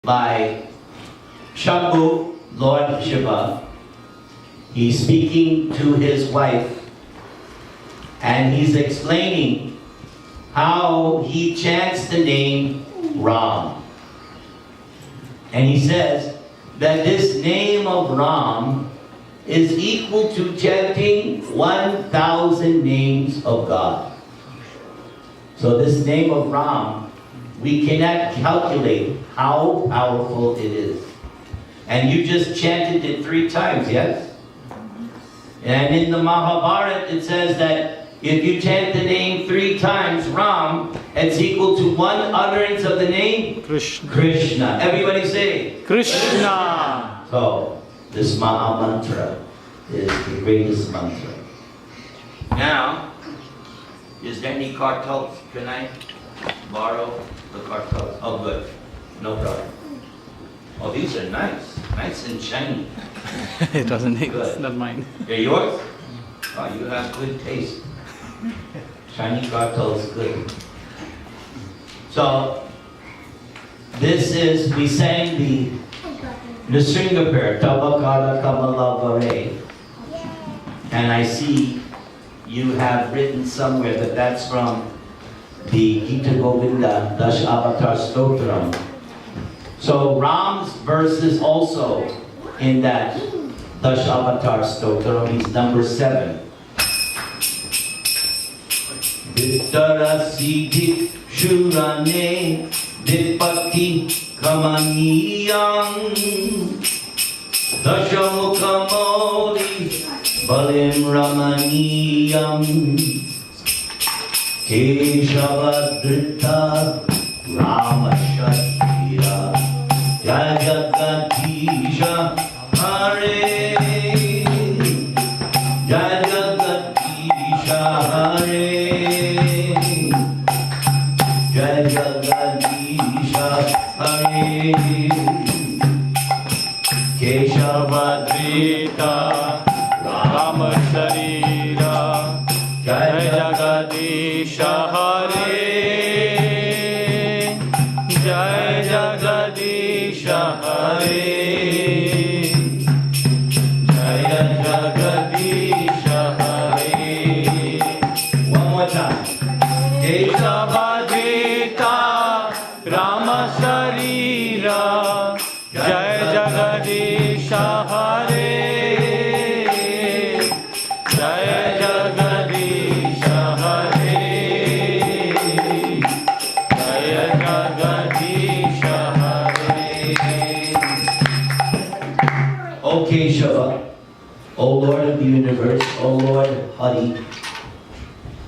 by Shambhu, Lord Shiva. He's speaking to his wife, and he's explaining how he chants the name Ram. And he says that this name of Ram is equal to chanting 1,000 names of God. So this name of Ram, we cannot calculate how powerful it is. And you just chanted it 3 times, yes? And in the Mahabharata it says that if you chant the name 3 times, Ram, it's equal to 1 utterance of the name Krishna. Krishna. Everybody say Krishna. So this Maha Mantra is the greatest mantra. Now, is there any cartels? Can I borrow the cartels? Oh, good. No problem. Oh, these are nice. Nice and shiny. It doesn't make Good. it's not mine. They're yours? Oh, you have good taste. Shiny cartels, good. So, this is, we sang the Nrsinga prayer, Tabakara Kamalavare. And I see you have written somewhere that that's from the Gita Govinda Dash Avatar Stotram. So Ram's verse is also in that Dash Avatar Stotram. He's number 7. Vittara Siddhi Shurane Vipatti Kamaniyam Dashamukhamoli Balim Ramaniyam Keshavadrita Ramashatira Jagagadisha Hare Jagagadisha Hare Jagagadisha Hare Keshavadrita Rama Sharira Jai Jagadisha Hare Jai Jagadisha Hare Jai Jagadisha Hare. One more time. Keshavadrita Rama Sharira Jai Jagadisha Hare Jai Jagadisha Hare Jai Jagadisha Hare. O Keshava, O Lord of the universe, O Lord Hari,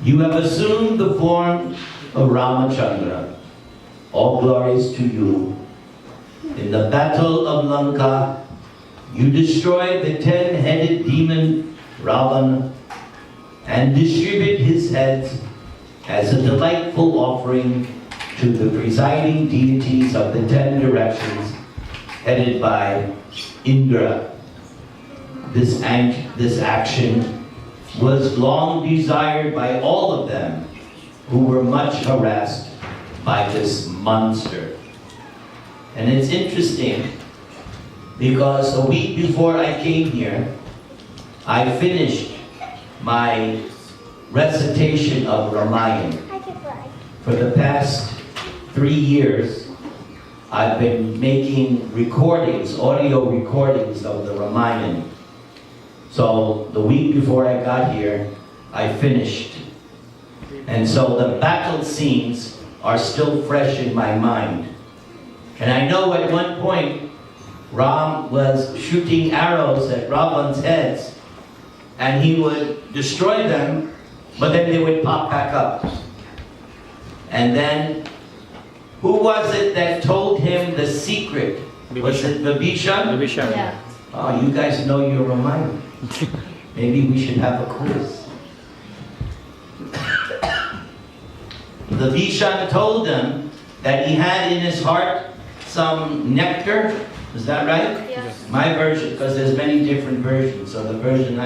you have assumed the form of Ramachandra. All glories to you. In the battle of Lanka, you destroyed the 10-headed demon Ravana and distributed his heads as a delightful offering to the presiding deities of the 10 directions headed by Indra. This action was long desired by all of them who were much harassed by this monster. And it's interesting because a week before I came here, I finished my recitation of Ramayana. For the past 3 years, I've been making recordings, audio recordings of the Ramayana. So the week before I got here, I finished. And so the battle scenes are still fresh in my mind. And I know at one point, Ram was shooting arrows at Ravan's heads, and he would destroy them, but then they would pop back up. And then, who was it that told him the secret? Was it Vibhishan? Vibhishan. Yeah. Oh, you guys know your Ramayana. Maybe we should have a quiz. Vibhishan told them that he had in his heart some nectar. Is that right? Yes. My version, because there's many different versions, so the version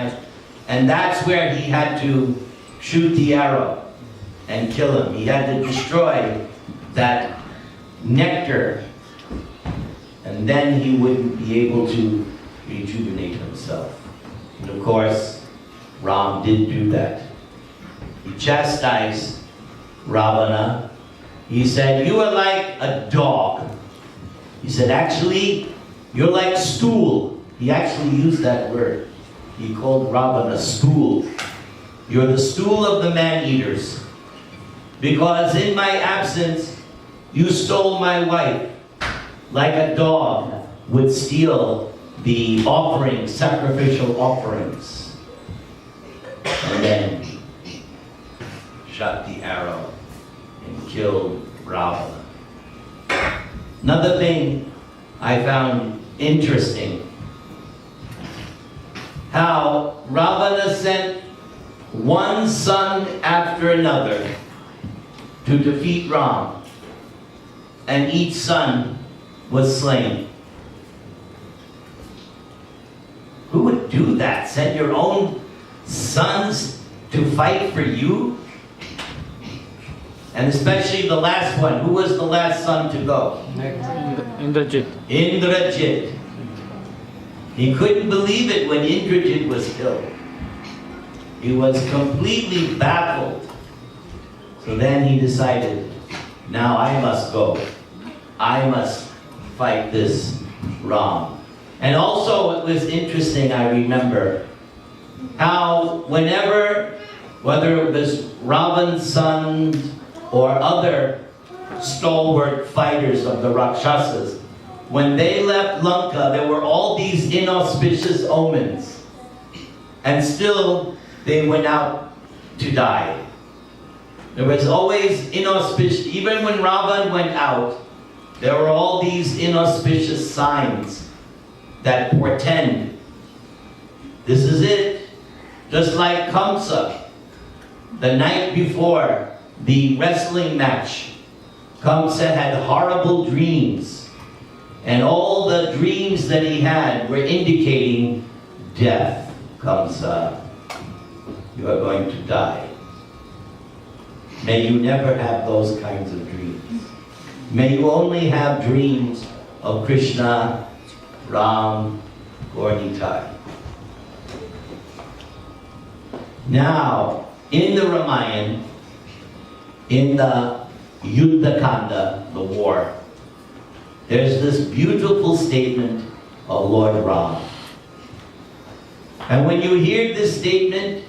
and that's where he had to shoot the arrow and kill him. He had to destroy that nectar and then he wouldn't be able to rejuvenate himself. And of course, Ram did do that. He chastised Ravana. He said, "You are like a dog." He said, "Actually, you're like stool." He actually used that word. He called Ravana stool. "You're the stool of the man-eaters. Because in my absence, you stole my wife, like a dog would steal the offerings, sacrificial offerings." And then shot the arrow and killed Ravana. Another thing I found interesting, how Ravana sent one son after another to defeat Ram, and each son was slain. Who would do that? Send your own sons to fight for you? And especially the last one. Who was the last son to go? Indrajit. Indrajit. He couldn't believe it when Indrajit was killed. He was completely baffled. So then he decided, now I must go. I must fight this Ram. And also it was interesting, I remember, how whenever, whether it was Ravan's sons or other stalwart fighters of the Rakshasas, when they left Lanka, there were all these inauspicious omens. And still, they went out to die. There was always inauspicious, even when Ravan went out, there were all these inauspicious signs that portend, this is it. Just like Kamsa, the night before the wrestling match, Kamsa had horrible dreams. And all the dreams that he had were indicating death. Kamsa, you are going to die. May you never have those kinds of dreams. May you only have dreams of Krishna, Ram, or Nitai. Now, in the Ramayana, in the Yuddha Kanda, the war, there's this beautiful statement of Lord Ram. And when you hear this statement,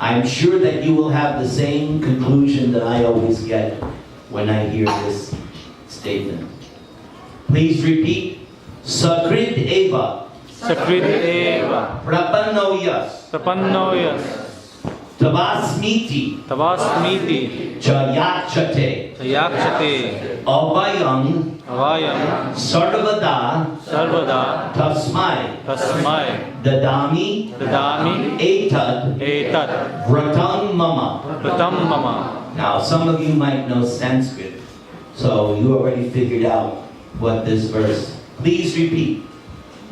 I'm sure that you will have the same conclusion that I always get when I hear this statement. Please repeat. Sakrit eva. Sakrit eva. Prapannoyas. Prapannoyas. Tavasmiti. Tavasmiti. Jayachate. Sayakshate. Avayam. Avayam. Sarvada. Sarvada. Tasmai. Tasmai. Dadami. Dadami. Etad. Etat. Vratam mama. Pratam mama. Now, some of you might know Sanskrit, so you already figured out what this verse. Please repeat.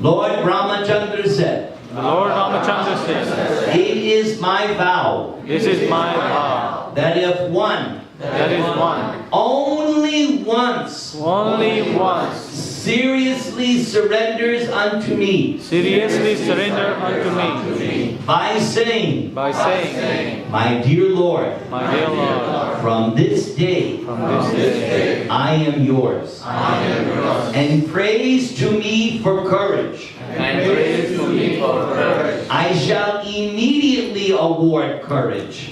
Lord Ramachandra said, The Lord Ramachandra says, it is my vow this is my vow, that if one, that is one, only once, seriously surrenders unto me, seriously surrender unto me, by saying, my dear Lord, my dear Lord, from this day, I am yours, and praise to me for courage. I shall immediately award courage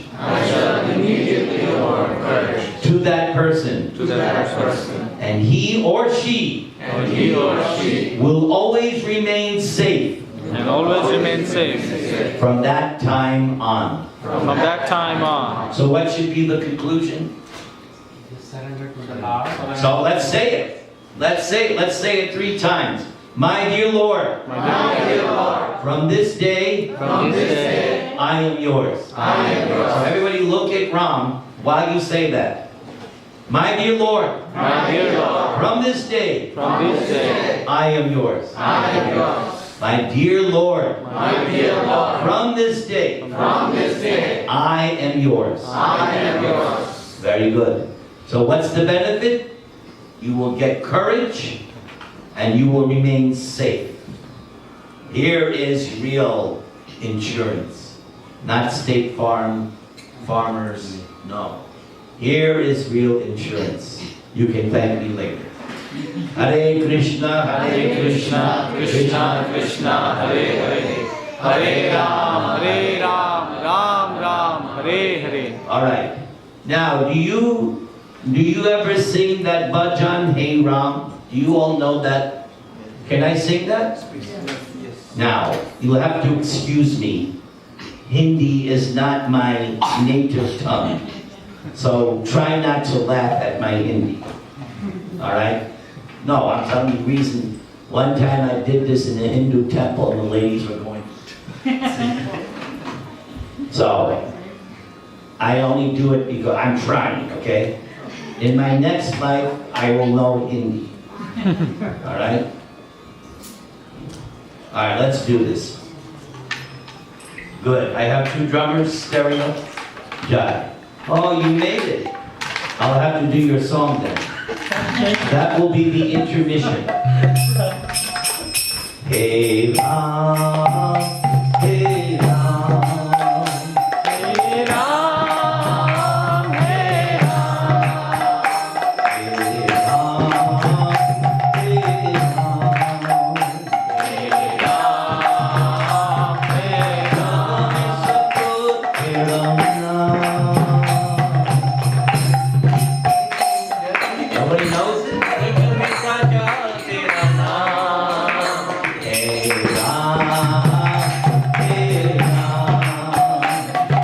to that person, and he or she will always remain safe and always remain safe from that time on. from that time on. So what should be the conclusion? Surrender to the Lord. So let's say it. Let's say it 3 times. My dear Lord, from this day, I am yours. So everybody look at Ram while you say that. My dear Lord, from this day, I am yours. My dear Lord, from this day, I am yours. Very good. So what's the benefit? You will get courage and you will remain safe. Here is real insurance, not State Farm, Farmers, no. Here is real insurance. You can thank me later. Hare Krishna, Hare Krishna, Krishna Krishna, Hare Hare, Hare Ram, Hare Ram, Ram Ram, Hare Hare. All right. Now, do you ever sing that bhajan, Hey Ram? Do you all know that? Can I sing that? Now, you'll have to excuse me. Hindi is not my native tongue. So try not to laugh at my Hindi. All right? No, I'm telling you the reason. One time I did this in a Hindu temple and the ladies were going. So, I only do it because I'm trying, okay? In my next life, I will know Hindi. All right? All right, let's do this. Good. I have 2 drummers, stereo. Jai. Oh, you made it. I'll have to do your song then. That will be the intermission. Hey Ram, hey Ram, Hare Ram, Hare Ram, hey Ram, hey Ram, Hare Ram, hey Ram. Nobody knows it?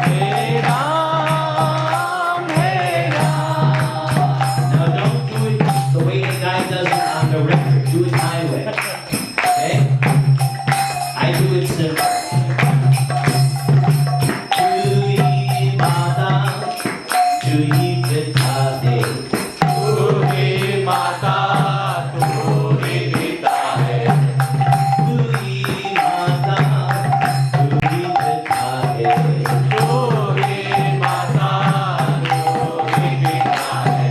Hey Ram, hey Ram. Now don't do it the way the guy does it on the record. Do it my way. Okay? I do it simple. Tui Mata, Tui Pitade. Turi Mata, Turi Pita hai. Tui Mata, Tui Pitade. Turi Mata, Turi Pita hai.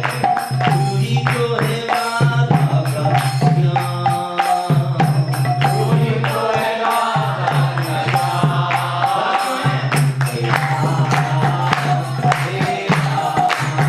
Tui ko hai Radha ka Shyam. Turi to hai Radha Shyam. Hey Ram, hey Ram.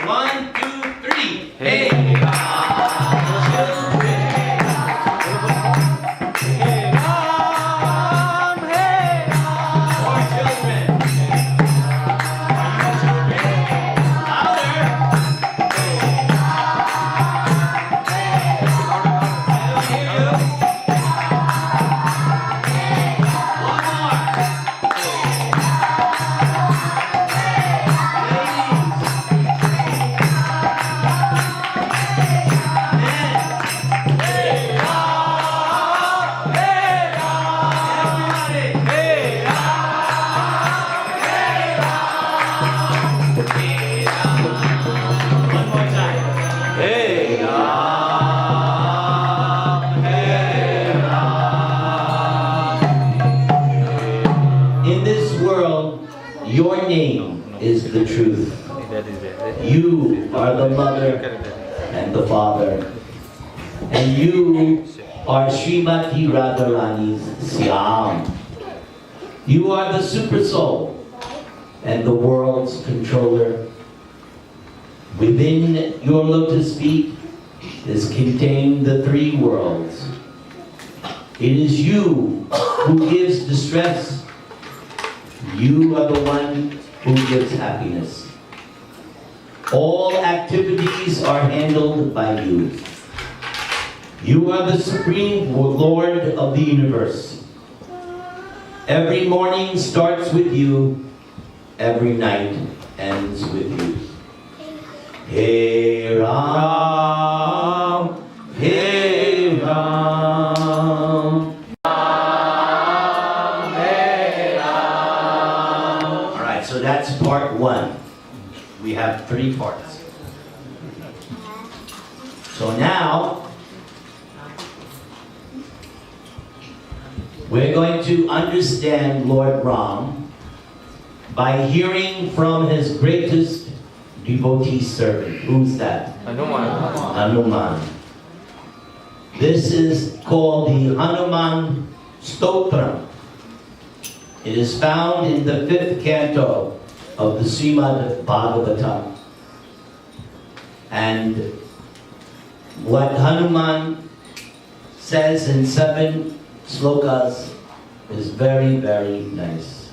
1, 2, 3. Hey Hey, Ram, hey Ram. more children. Louder. I don't hear you. One more. In this world, your name is the truth. You are the mother and the father. And you are Srimati Radharani's Siam. You are the super soul and the world's controller. Within your lotus feet is contained the three worlds. It is you who gives distress. You are the one who gives happiness. All activities are handled by you. You are the Supreme Lord of the universe. Every morning starts with you. Every night ends with you. Hey Ram, Hey Ram. All right, so that's part one. We have 3 parts. So now, we're going to understand Lord Ram by hearing from his greatest devotee servant. Who's that? Hanuman. This is called the Hanuman Stotra. It is found in the 5th canto of the Srimad Bhagavatam. And what Hanuman says in 7 slokas is very, very nice.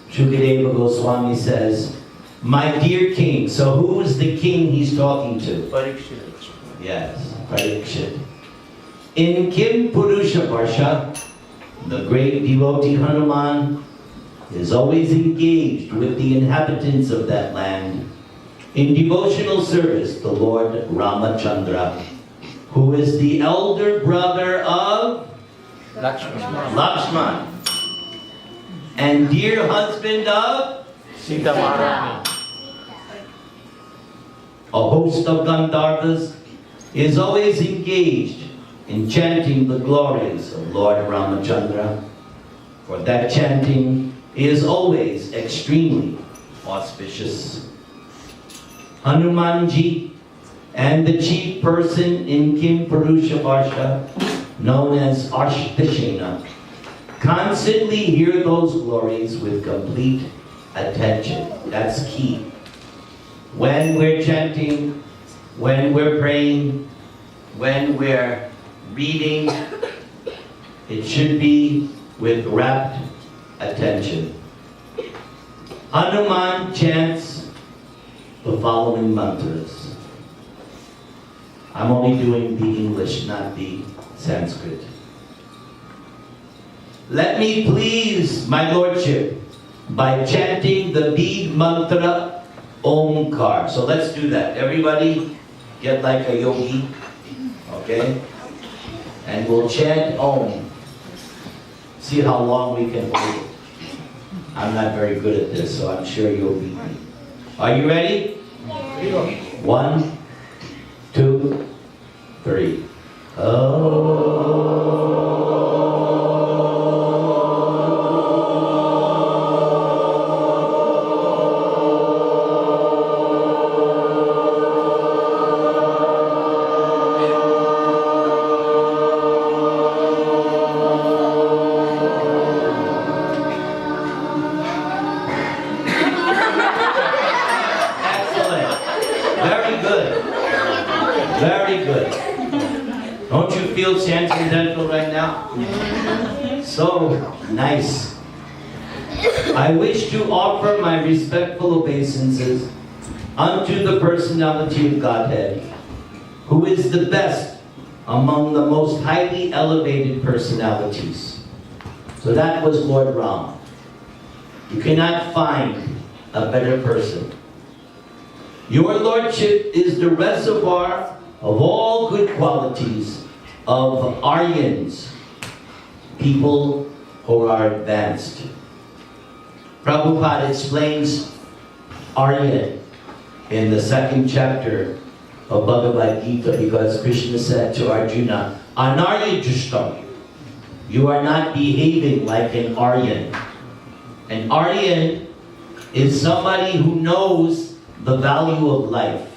Shukadeva Goswami says, my dear king. So who is the king he's talking to? Parikshit. Yes, Parikshit. In Kim Purusha Varsha, the great devotee Hanuman is always engaged with the inhabitants of that land in devotional service to Lord Ramachandra, who is the elder brother of Lakshman and dear husband of Sita Maharani. a host of Gandharvas is always engaged in chanting the glories of Lord Ramachandra, for that chanting is always extremely auspicious. Hanumanji and the chief person in Kim Purusha Varsha, known as Ashtashena, constantly hear those glories with complete attention. That's key. When we're chanting, when we're praying, when we're reading, it should be with rapt attention. Hanuman chants the following mantras. I'm only doing the English, not the Sanskrit. Let me please my lordship by chanting the bead mantra Omkar. So let's do that. Everybody get like a yogi, okay? And we'll chant Om. See how long we can hold it. I'm not very good at this, so I'm sure you'll beat me. Are you ready? 1, 2, 3. Excellent. Don't you feel transcendental right now? So nice. I wish to offer my respectful obeisances unto the personality of Godhead, who is the best among the most highly elevated personalities. So that was Lord Ram. You cannot find a better person. Your Lordship is the reservoir of all good qualities of Aryans, people who are advanced. Prabhupada explains Aryan in the 2nd chapter of Bhagavad Gita, because Krishna said to Arjuna, Anarya Jushtam, you are not behaving like an Aryan. An Aryan is somebody who knows the value of life.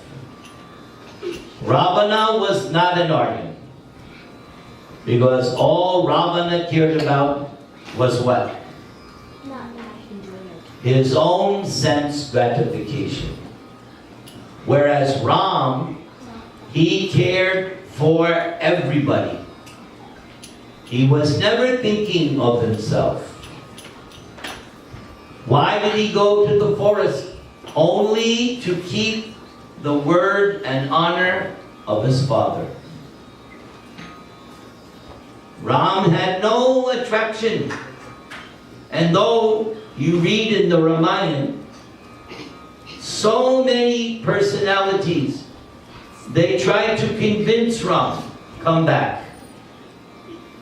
Ravana was not an Aryan, because all Ravana cared about was what? His own sense gratification. Whereas Ram, he cared for everybody. He was never thinking of himself. Why did he go to the forest? Only to keep the word and honor of his father. Ram had no attraction. And though you read in the Ramayana, so many personalities, they tried to convince Ram, come back.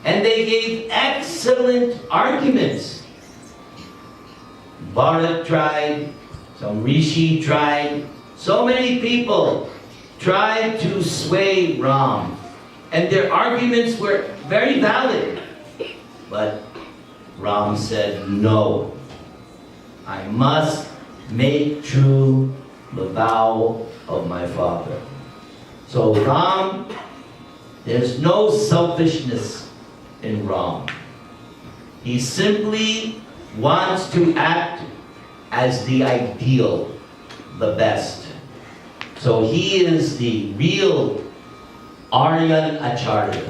And they gave excellent arguments. Bharat tried, some Rishi tried, so many people tried to sway Ram. And their arguments were very valid. But Ram said, no, I must make true the vow of my father. So Ram, there's no selfishness in Ram. He simply wants to act as the ideal, the best. So he is the real Aryan Acharya.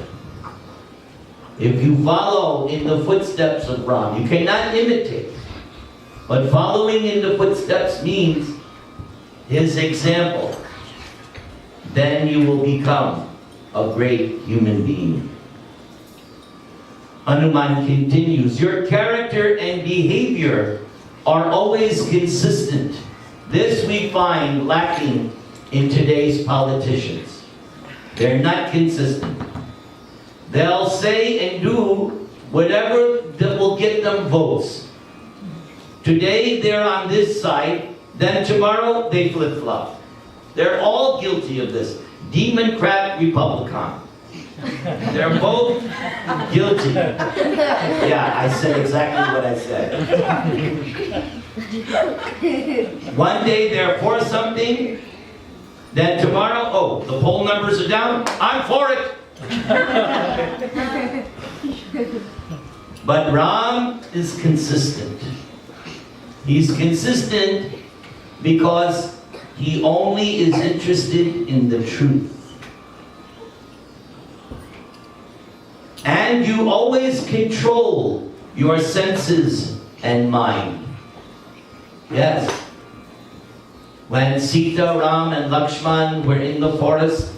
If you follow in the footsteps of Ram, you cannot imitate. But following in the footsteps means his example. Then you will become a great human being. Hanuman continues, your character and behavior are always consistent. This we find lacking in today's politicians. They're not consistent. They'll say and do whatever that will get them votes. Today they're on this side, then tomorrow they flip-flop. They're all guilty of this. Democrat, Republican. They're both guilty. Yeah, I said exactly what I said. One day they're for something, then tomorrow, oh, the poll numbers are down, I'm for it. But Ram is consistent. He's consistent because he only is interested in the truth. And you always control your senses and mind. Yes. When Sita, Ram, and Lakshman were in the forest,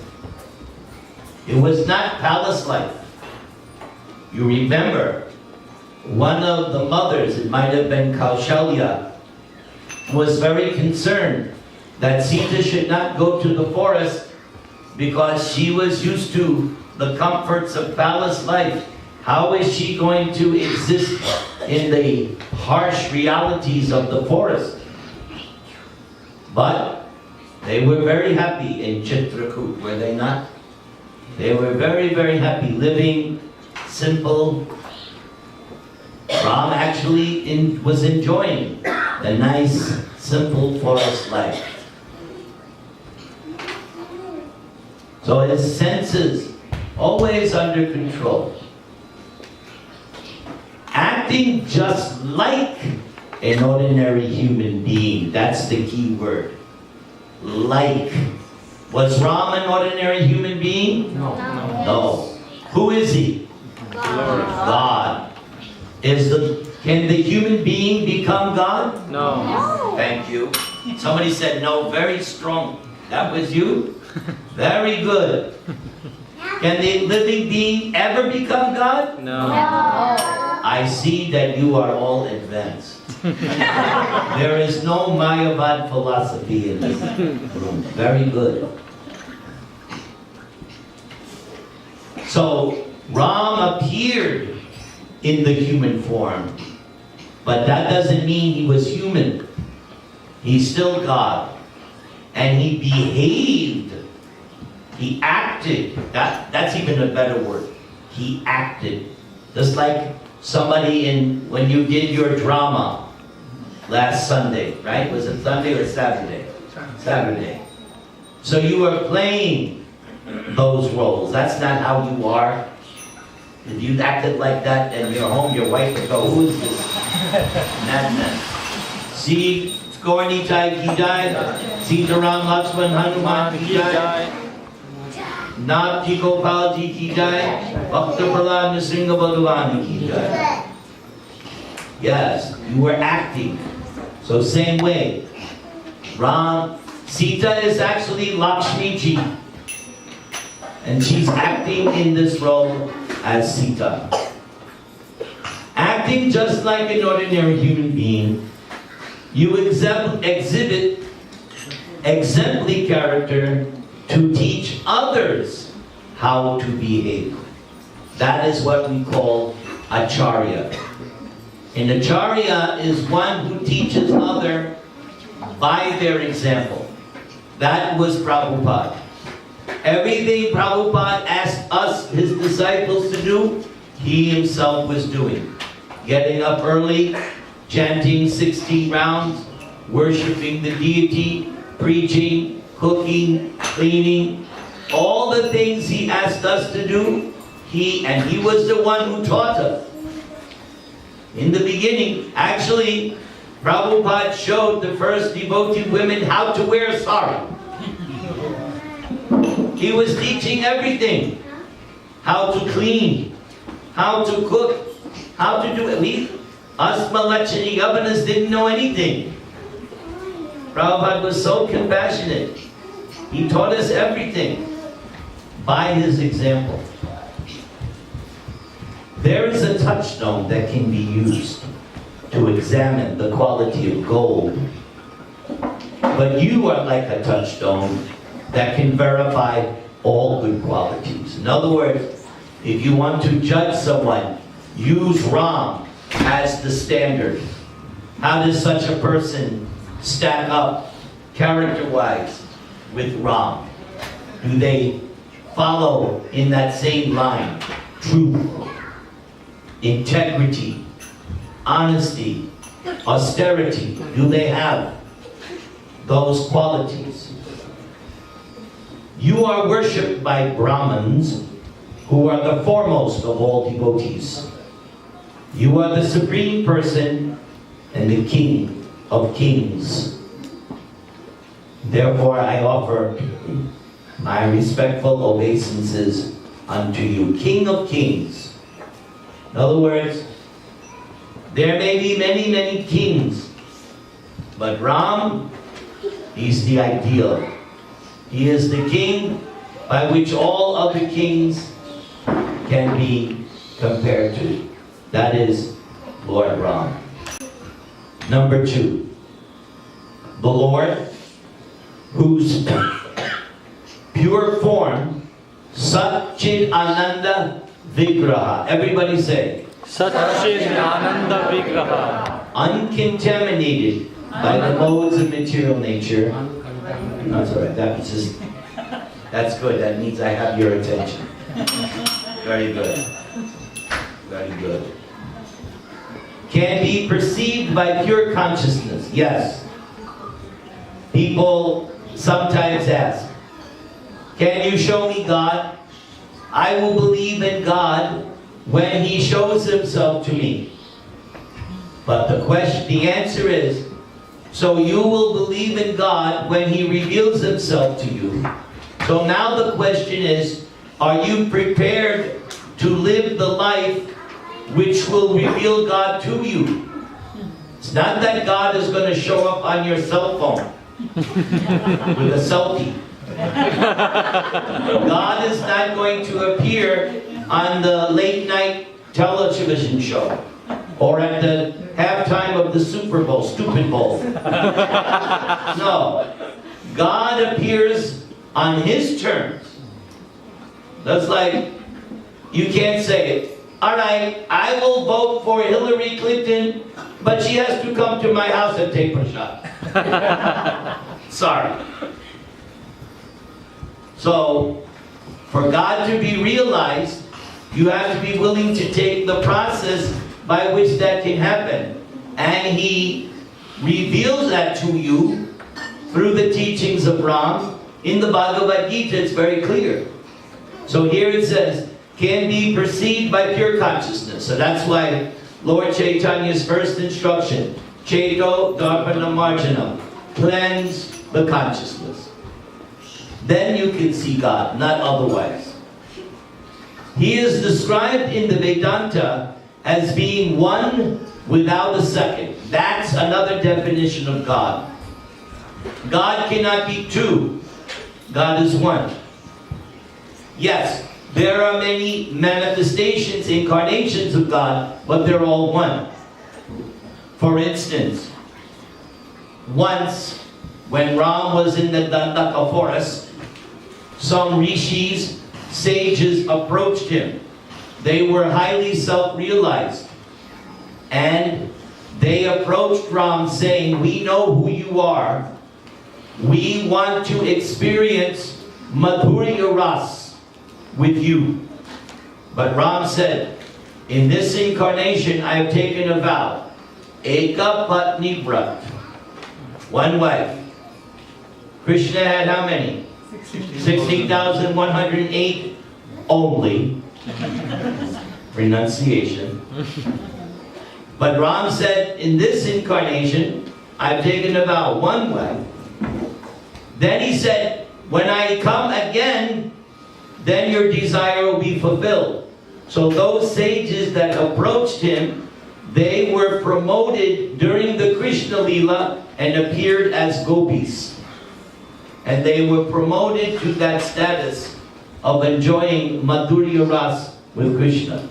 it was not palace life. You remember, one of the mothers, it might have been Kaushalya, was very concerned that Sita should not go to the forest because she was used to the comforts of palace life. How is she going to exist in the harsh realities of the forest? But they were very happy in Chitrakoot, were they not? They were very, very happy, living simple. Ram actually was enjoying the nice, simple forest life. So his senses always under control. Acting just like an ordinary human being. That's the key word. Like. Was Ram an ordinary human being? No. No. Who is he? God. Can the human being become God? No. Thank you. Somebody said no, very strong. That was you? Very good. Can the living being ever become God? No. I see that you are all advanced. There is no Mayavad philosophy in this room. Very good. So, Ram appeared in the human form, but that doesn't mean he was human. He's still God. And he behaved. He acted. That's even a better word. He acted. Just like somebody when you did your drama last Sunday, right? Was it Sunday or Saturday? Saturday. So you were playing those roles. That's not how you are. If you acted like that and you're home, your wife would go, who is this madman? See, Skorni Jai Ki Jai, Sitaram Lakshman Hanuman Ki Jai, Nath Ji Gopal Ji Ki Jai, Bhakta Prahlad Nrsimha Bhagavan Ki Jai. Yes, you were acting. So same way. Sita is actually Lakshmi Ji. And she's acting in this role as Sita. Acting just like an ordinary human being, you exhibit exemplary character to teach others how to behave. That is what we call Acharya. An Acharya is one who teaches others by their example. That was Prabhupada. Everything Prabhupada asked us, his disciples, to do, he himself was doing. Getting up early, chanting 60 rounds, worshiping the deity, preaching, cooking, cleaning, all the things he asked us to do, he was the one who taught us. In the beginning, actually, Prabhupada showed the first devotee women how to wear sari. He was teaching everything. How to clean, how to cook, how to do it. Us Malachani governors didn't know anything. Prabhupada was so compassionate. He taught us everything by his example. There is a touchstone that can be used to examine the quality of gold. But you are like a touchstone that can verify all good qualities. In other words, if you want to judge someone, use Ram as the standard. How does such a person stack up character-wise with Ram? Do they follow in that same line? Truth, integrity, honesty, austerity. Do they have those qualities? You are worshipped by Brahmins, who are the foremost of all devotees. You are the supreme person and the king of kings. Therefore, I offer my respectful obeisances unto you, King of Kings. In other words, there may be many, many kings, but Ram, he's the ideal. He is the king by which all other kings can be compared to. That is Lord Ram. Number 2, the Lord, whose pure form, Satchit Ananda Vigraha. Everybody say. Satchit Ananda Vigraha. Uncontaminated by the modes of material nature. That's all right. That's good. That means I have your attention. Very good. Very good. Can be perceived by pure consciousness. Yes. People sometimes ask, can you show me God? I will believe in God when He shows Himself to me. But the answer is, so you will believe in God when He reveals Himself to you. So now the question is, are you prepared to live the life which will reveal God to you. It's not that God is going to show up on your cell phone with a selfie. God is not going to appear on the late night television show or at the halftime of the Super Bowl, Stupid Bowl. No. God appears on His terms. That's like, you can't say it. All right, I will vote for Hillary Clinton, but she has to come to my house and take her shot. Sorry. So, for God to be realized, you have to be willing to take the process by which that can happen. And He reveals that to you through the teachings of Ram. In the Bhagavad Gita, it's very clear. So here it says, can be perceived by pure consciousness. So that's why Lord Chaitanya's first instruction, Cheto Dharpana Marjanam, cleanse the consciousness. Then you can see God, not otherwise. He is described in the Vedanta as being one without a second. That's another definition of God. God cannot be two. God is one. Yes, there are many manifestations, incarnations of God, but they're all one. For instance, once when Ram was in the Dandaka forest, some rishis, sages approached him. They were highly self-realized. And they approached Ram saying, we know who you are. We want to experience Madhurya Ras with you. But Ram said, in this incarnation I have taken a vow. Eka Patni Vrat. One wife. Krishna had how many? 16,108 only. Renunciation. But Ram said, in this incarnation, I've taken a vow, one wife. Then he said, when I come again, then your desire will be fulfilled. So those sages that approached him, they were promoted during the Krishna Leela and appeared as gopis. And they were promoted to that status of enjoying Madhurya Ras with Krishna.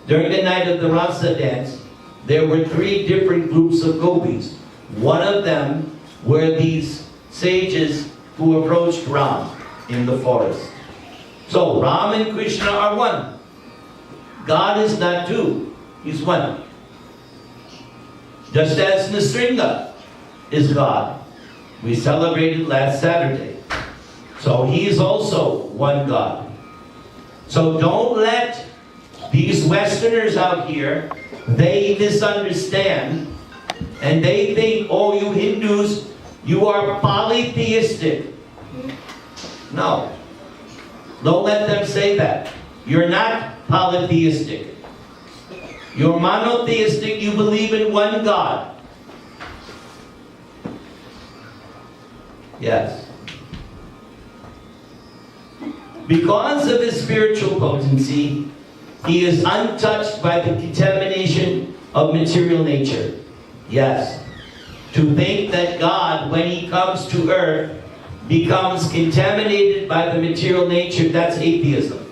During the night of the Rasa dance, there were 3 different groups of gopis. One of them were these sages who approached Ram in the forest. So Ram and Krishna are one. God is not two, He's one. Just as Nisringa is God. We celebrated last Saturday. So He is also one God. So don't let these Westerners out here, they misunderstand and they think, oh, you Hindus, you are polytheistic. No. Don't let them say that. You're not polytheistic. You're monotheistic, you believe in one God. Yes. Because of His spiritual potency, He is untouched by the contamination of material nature. Yes. To think that God, when He comes to earth, becomes contaminated by the material nature, that's atheism.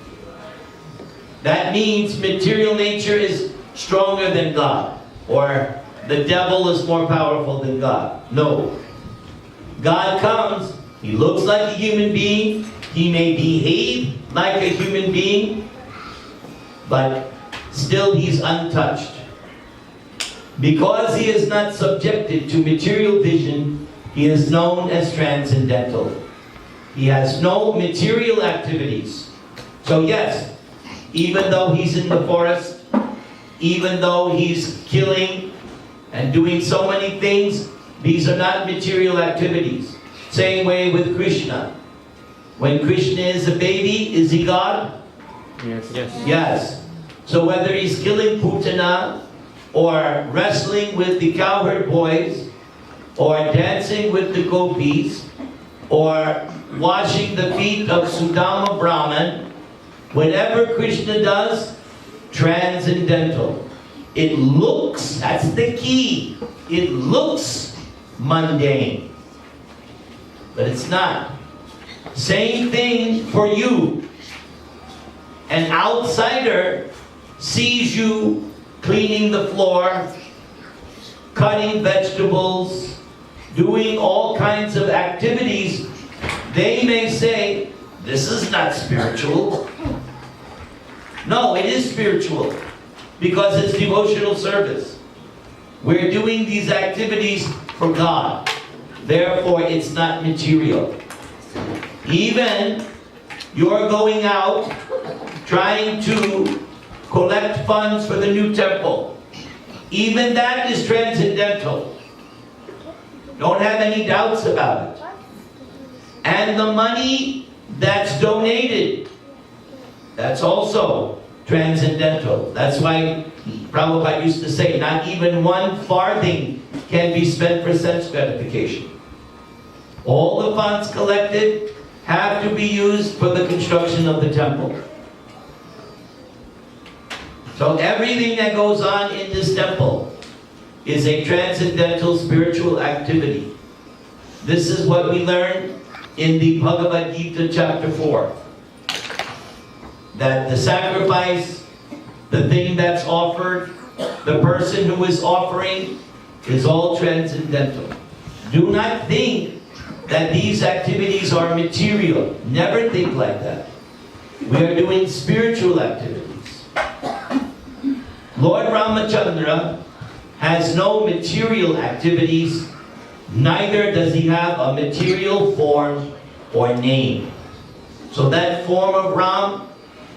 That means material nature is stronger than God, or the devil is more powerful than God. No. God comes, He looks like a human being, He may behave like a human being, but still He's untouched. Because He is not subjected to material vision, He is known as transcendental. He has no material activities. So yes, even though He's in the forest, even though He's killing and doing so many things, these are not material activities. Same way with Krishna. When Krishna is a baby, is he God? Yes. Yes. Yes. So whether he's killing Putana, or wrestling with the cowherd boys, or dancing with the gopis, or washing the feet of Sudama Brahman, Whatever Krishna does, transcendental. It looks, that's the key, it looks mundane, but it's not. Same thing for you. An outsider sees you cleaning the floor, cutting vegetables, doing all kinds of activities. They may say, this is not spiritual. No, it is spiritual because it's devotional service. We're doing these activities for God. Therefore, it's not material. Even you're going out trying to collect funds for the new temple. Even that is transcendental. Don't have any doubts about it. And the money that's donated, that's also transcendental. That's why Prabhupada used to say, not even one farthing can be spent for sense gratification. All the funds collected have to be used for the construction of the temple. So everything that goes on in this temple is a transcendental spiritual activity. This is what we learn in the Bhagavad Gita chapter 4. That the sacrifice, the thing that's offered, the person who is offering is all transcendental. Do not think that these activities are material. Never think like that. We are doing spiritual activities. Lord Ramachandra has no material activities, neither does he have a material form or name. So that form of Ram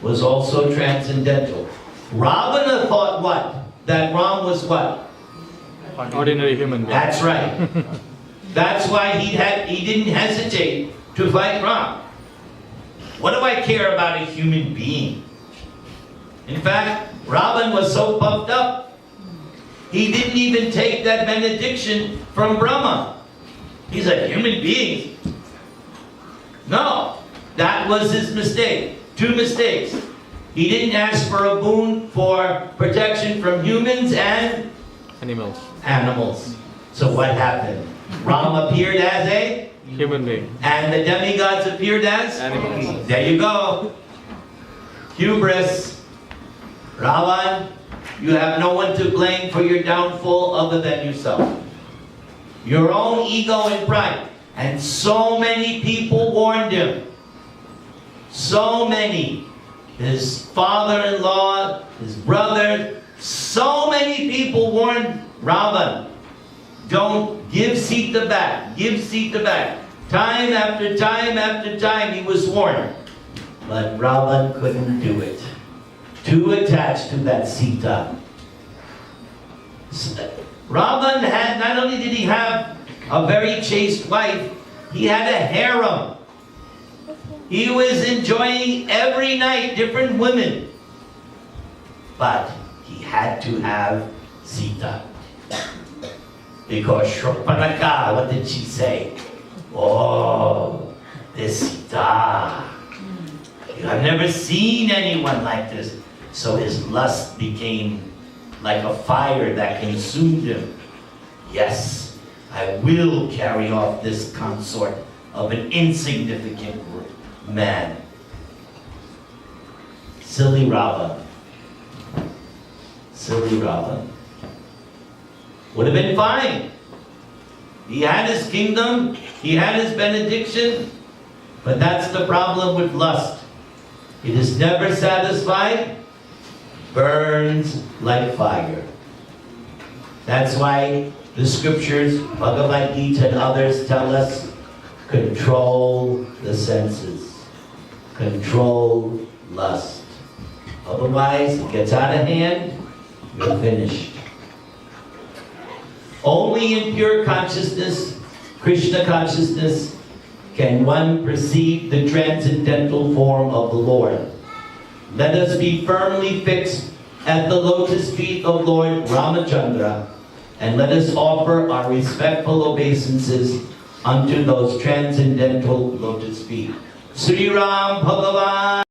was also transcendental. Ravana thought what? That Ram was what? An ordinary human being. That's right. That's why he didn't hesitate to fight Ram. What do I care about a human being? In fact, Ravan was so puffed up, he didn't even take that benediction from Brahma. He said, human beings? No, that was his mistake. Two mistakes. He didn't ask for a boon for protection from humans and animals. So what happened? Ram appeared as a Human being. and the demigods appeared as Animals. There you go. Hubris. Ravan, you have no one to blame for your downfall other than yourself. Your own ego and pride. And so many people warned him. So many. His father-in-law, his brother, so many people warned Ravan. Don't give Sita back. Give Sita back. Time after time after time he was warned. But Ravan couldn't do it. Too attached to that Sita. Ravan had, not only did he have a very chaste wife, he had a harem. He was enjoying every night different women. But he had to have Sita. Because Shurpanaka, what did she say? Oh, this Sita. You have never seen anyone like this. So his lust became like a fire that consumed him. Yes, I will carry off this consort of an insignificant man. Silly Ravan. Silly Ravan. Would have been fine. He had his kingdom, he had his benediction, but that's the problem with lust. It is never satisfied, burns like fire. That's why the scriptures, Bhagavad Gita and others tell us, control the senses. Control lust. Otherwise, it gets out of hand, you're finished. Only in pure consciousness, Krishna consciousness, can one perceive the transcendental form of the Lord. Let us be firmly fixed at the lotus feet of Lord Ramachandra, and let us offer our respectful obeisances unto those transcendental lotus feet. Sri Ram Bhagavan.